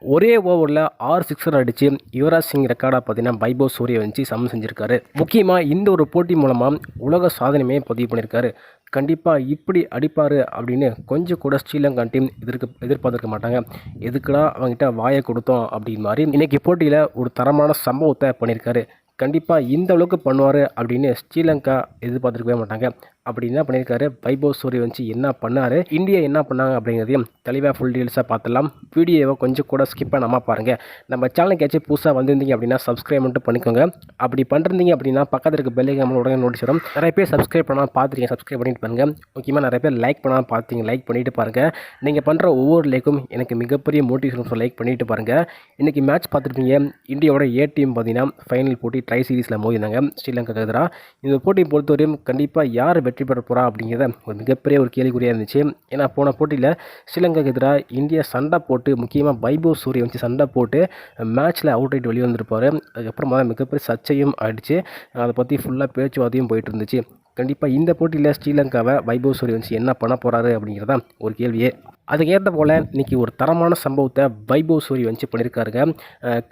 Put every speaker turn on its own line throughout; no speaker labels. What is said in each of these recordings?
ஒரே ஓவரில் 6 சிக்ஸர் அடித்து யுவராஜ் சிங் ரெக்கார்டாக பார்த்தீங்கன்னா வைபவ் சூரியவன்சி சமன் செஞ்சுருக்காரு. முக்கியமாக இந்த ஒரு போட்டி மூலமாக உலக சாதனையுமே பதிவு பண்ணியிருக்காரு. கண்டிப்பாக இப்படி அடிப்பார் அப்படின்னு கொஞ்சம் கூட ஸ்ரீலங்கா டீம் எதிர்பார்த்துருக்க மாட்டாங்க. எதுக்குடா அவங்ககிட்ட வாயை கொடுத்தோம் அப்படின்னு மாதிரி இன்றைக்கி போட்டியில் ஒரு தரமான சம்பவத்தை பண்ணியிருக்காரு. கண்டிப்பாக இந்த அளவுக்கு பண்ணுவார் அப்படின்னு ஸ்ரீலங்கா எதிர்பார்த்துருக்கவே மாட்டாங்க. அப்படி என்ன பண்ணியிருக்காரு வைபவ் சூரியவன்சி, என்ன பண்ணார், இந்தியா என்ன பண்ணாங்க அப்படிங்கிறதையும் தெளிவாக ஃபுல் டீல்ஸாக பார்த்துடலாம். வீடியோவை கொஞ்சம் கூட ஸ்கிப் பண்ணாமல் பாருங்கள். நம்ம சேனலுக்கு புதுசாக வந்திருந்தீங்க அப்படின்னா சப்ஸ்கிரைப் மட்டும் பண்ணிக்கோங்க. அப்படி பண்ணுறீங்க அப்படின்னா பக்கத்தில் இருக்க பெல் ஐக்கான் உடனே நோட்டீஸ் வரும். நிறைய பேர் சப்ஸ்கிரைப் பண்ணாமல் பார்த்துருக்கீங்க, சப்ஸ்கிரைப் பண்ணிட்டு பாருங்கள். முக்கியமாக நிறைய பேர் லைக் பண்ணாமல் பார்த்தீங்க, லைக் பண்ணிட்டு பாருங்கள். நீங்கள் பண்ணுற ஒவ்வொரு லைக்கும் எனக்கு மிகப்பெரிய மோட்டிவேஷன். லைக் பண்ணிட்டு பாருங்கள். இன்றைக்கி மேட்ச் பார்த்துருப்பீங்க. இந்தியாவோட ஏ டீம் பார்த்தீங்கன்னா ஃபைனல் போட்டி ட்ரை சீரீஸில் மோதினாங்க ஸ்ரீலங்காக்கு எதிராக. இந்த போட்டியை பொறுத்தவரையும் கண்டிப்பாக யார் வெற்றி பெற போகிறா அப்படிங்கிறத ஒரு மிகப்பெரிய ஒரு கேள்விக்குறியாக இருந்துச்சு. ஏன்னா போன போட்டியில் ஸ்ரீலங்காக்கு எதிராக இந்தியா சண்டை போட்டு, முக்கியமாக வைபவ் சூரியவன்சி சண்டை போட்டு மேட்ச்சில் அவுட் ஆகிட்டு வெளியே வந்திருப்பார். அதுக்கப்புறமா மிகப்பெரிய சர்ச்சையும் ஆயிடுச்சு. அதை பற்றி ஃபுல்லாக பேச்சுவார்த்தையும் போயிட்டு இருந்துச்சு. கண்டிப்பாக இந்த போட்டியில் ஸ்ரீலங்காவை வைபவ் சூரியவன்சி என்ன பண்ண போகிறாரு அப்படிங்கிறதான் ஒரு கேள்வியே. அதுக்கேற்ற போல் இன்றைக்கி ஒரு தரமான சம்பவத்தை வைபவ் சூரியவன்சி பண்ணியிருக்காருங்க.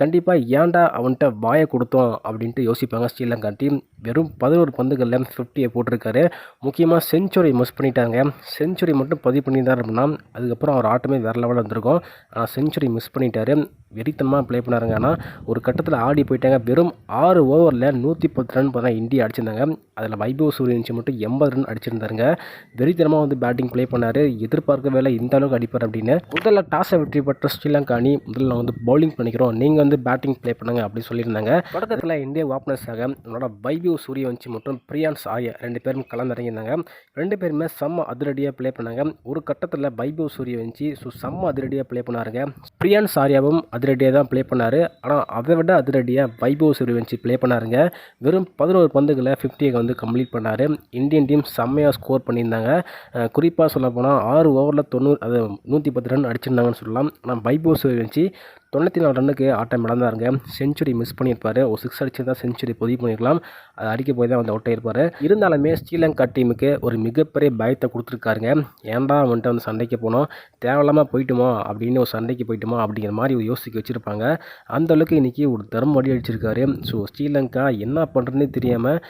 கண்டிப்பாக ஏன்டா அவன்கிட்ட வாயை கொடுத்தோம் அப்படின்ட்டு யோசிப்பாங்க ஸ்ரீலங்கா டீம். வெறும் 11 பந்துகளில் 50 போட்டிருக்காரு. முக்கியமாக செஞ்சுரி மிஸ் பண்ணிட்டாங்க. செஞ்சுரி மட்டும் பதிவு பண்ணியிருந்தார் அப்படின்னா அதுக்கப்புறம் அவர் ஆட்டமே வேறு லெவலில் இருந்திருக்கும். ஆனால் செஞ்சுரி மிஸ் பண்ணிட்டாரு. வெறித்தனமாக ப்ளே பண்ணாருங்க. ஆனால் ஒரு கட்டத்தில் ஆடி போயிட்டாங்க. வெறும் 6 ஓவரில் 110 ரன் பார்த்தா இந்தியா அடிச்சிருந்தாங்க. அதில் வைபவ் சூரியவன்சி மட்டும் 80 ரன் அடிச்சிருந்தாருங்க. வெறித்தனமாக வந்து பேட்டிங் ப்ளே பண்ணார். எதிர்பார்க்கவே இல்லை இந்த அளவுக்கு அடிப்பார் அப்படின்னு. முதல்ல டாஸை வெற்றி பெற்ற ஸ்ரீலங்கா அணி முதல்ல வந்து பவுலிங் பண்ணிக்கிறோம், நீங்கள் வந்து பேட்டிங் ப்ளே பண்ணுங்க அப்படின்னு சொல்லியிருந்தாங்க. தொடக்கத்தில் இந்திய ஓப்பனர்ஸாக நம்மளோட வைபவ் சூரியவன்சி மற்றும் பிரியான்ஸ் ஆர்யா 2 பேரும் களமிறங்கியிருந்தாங்க. 2 பேருமே செம்ம அதிரடியாக ப்ளே பண்ணாங்க. ஒரு கட்டத்தில் வைபவ் சூரியவன்சி செம்ம அதிரடியாக ப்ளே பண்ணாருங்க. பிரியான்ஸ் ஆர்யாவும் அதிரடியாக தான் ப்ளே பண்ணார். ஆனால் அதை விட அதிரடியாக வைபவ் சூரியவன்சி ப்ளே பண்ணாருங்க. வெறும் 11 பந்துகளை 50 வந்து கம்ப்ளீட் பண்ணார். இந்தியன் டீம் செம்மையாக ஸ்கோர் பண்ணியிருந்தாங்க. குறிப்பாக சொல்ல போனால் 6 ஓவரில் 110 ரன் அடிச்சிருந்தாங்கன்னு சொல்லலாம். ஆனால் வைபவ் சூரியவன்சி 94 ரன்னுக்கு ஆட்டம் இழந்தாருங்க. செஞ்சுரி மிஸ் பண்ணியிருப்பார். ஒரு 6 அடிச்சிருந்தா செஞ்சுரி பதிவு பண்ணியிருக்கலாம். அது அடிக்க போய் தான் வந்து அவுட் ஆகிருப்பார். இருந்தாலுமே ஸ்ரீலங்கா டீமுக்கு ஒரு மிகப்பெரிய பயத்தை கொடுத்துருக்காருங்க. ஏன்டா வந்துட்டு வந்து சண்டைக்கு போனோம், தேவையில்லாமல் போயிட்டுமோ அப்படின்னு ஒரு சண்டைக்கு போயிட்டுமோ அப்படிங்கிற மாதிரி ஒரு யோசிக்க வச்சுருப்பாங்க. அந்தளவுக்கு இன்றைக்கி ஒரு தர்ம அடி அடிச்சிருக்காரு. ஸோ ஸ்ரீலங்கா என்ன பண்ணுறதுனே தெரியாமல்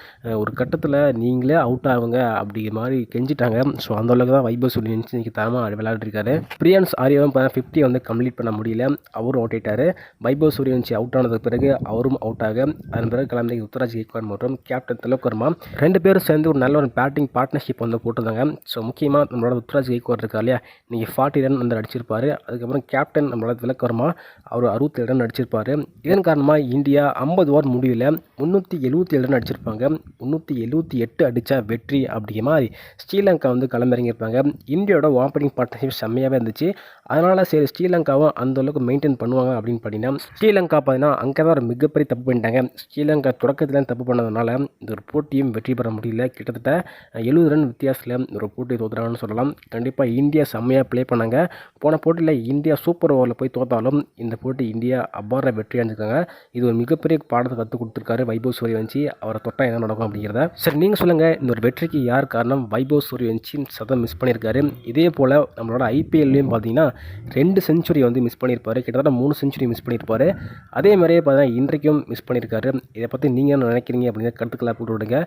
ஒரு கட்டத்தில் நீங்களே அவுட் ஆகுங்க அப்படிங்கிற மாதிரி கெஞ்சிட்டாங்க. ஸோ அந்தளவுக்கு தான் வைபவ் சூரியவன்சி இன்றைக்கி தரமாக விளையாடிருக்காரு. பிரியான்ஸ் ஆர்யாவும் 50 வந்து கம்ப்ளீட் பண்ண முடியல. அவரும் அவுட் ஆகிட்டார். வைபவ் சூரியவன்சி அவுட் ஆனதுக்கு பிறகு அவரும் அவுட் ஆக அதன் பிறகு கிளம்பி ருத்ராஜ் கெய்க்வாட் மற்றும் கேப்டன் திலக் வர்மா 2 பேரும் சேர்ந்து ஒரு நல்ல ஒரு பேட்டிங் பார்ட்னர்ஷிப் வந்து போட்டிருந்தாங்க. ஸோ முக்கியமாக நம்மளோட ருத்ராஜ் கெய்க்வாட் இருக்கார் இல்லையா, இன்றைக்கி 40 ரன் வந்து அடிச்சிருப்பார். அதுக்கப்புறம் கேப்டன் நம்மளோட திலக் வர்மா அவர் 67 ரன் அடிச்சிருப்பார். இதன் காரணமாக இந்தியா 50 ஓவர் முடிவில் 377 ரன் அடிச்சிருப்பாங்க. 378 அடித்தா வெற்றி அப்படிங்கிற மாதிரி ஸ்ரீலங்கா வந்து களமிறங்கியிருப்பாங்க. இந்தியாவோட ஓப்பனிங் பார்ட்னர்ஷிப் செம்மையாகவே இருந்துச்சு. அதனால் சரி ஸ்ரீலங்காவும் அந்தளவுக்கு மெயின்டைன் பண்ணுவாங்க அப்படின்னு பார்த்தீங்கன்னா ஸ்ரீலங்கா பார்த்தீங்கன்னா அங்கே தான் ஒரு மிகப்பெரிய தப்பு பண்ணிட்டாங்க. ஸ்ரீலங்கா தொடக்கத்தில் தப்பு பண்ணதுனால இந்த ஒரு போட்டியும் வெற்றி பெற முடியல. கிட்டத்தட்ட 70 ரன் வித்தியாசத்தில் ஒரு போட்டி தோற்றுறாங்கன்னு சொல்லலாம். கண்டிப்பாக இந்தியா செம்மையாக ப்ளே பண்ணாங்க. போன போட்டியில் இந்தியா சூப்பர் ஓவரில் போய் தோற்றாலும் இந்த போட்டி இந்தியா அபார வெற்றி அடைஞ்சிருக்காங்க. இது ஒரு மிகப்பெரிய பாடத்தை கற்றுக் கொடுத்துருக்காரு வைபவ் சூரியவன்சி. அவரை தொட்டால் என்ன நடக்கும் அப்படிங்கிறத. சரி நீங்கள் சொல்லுங்கள், இந்த ஒரு வெற்றிக்கு யார் காரணம்? வைபவ் சூரியவன்சி சதம் மிஸ் பண்ணியிருக்காரு. இதே போல் நம்மளோட ஐபிஎல்லையும் பார்த்தீங்கன்னா 2 செஞ்சுரி வந்து மிஸ் பண்ணியிருப்பார். கிட்டத்தட்ட 3 செஞ்சுரி மிஸ் பண்ணியிருப்பார். அதே மாதிரியே பார்த்தீங்கன்னா இன்றைக்கும் மிஸ் பண்ணியிருக்காரு. இதை பற்றி நீங்கள் என்ன நினைக்கிறீங்க அப்படிங்கிற கருத்துக்களை போட்டு விடுங்க.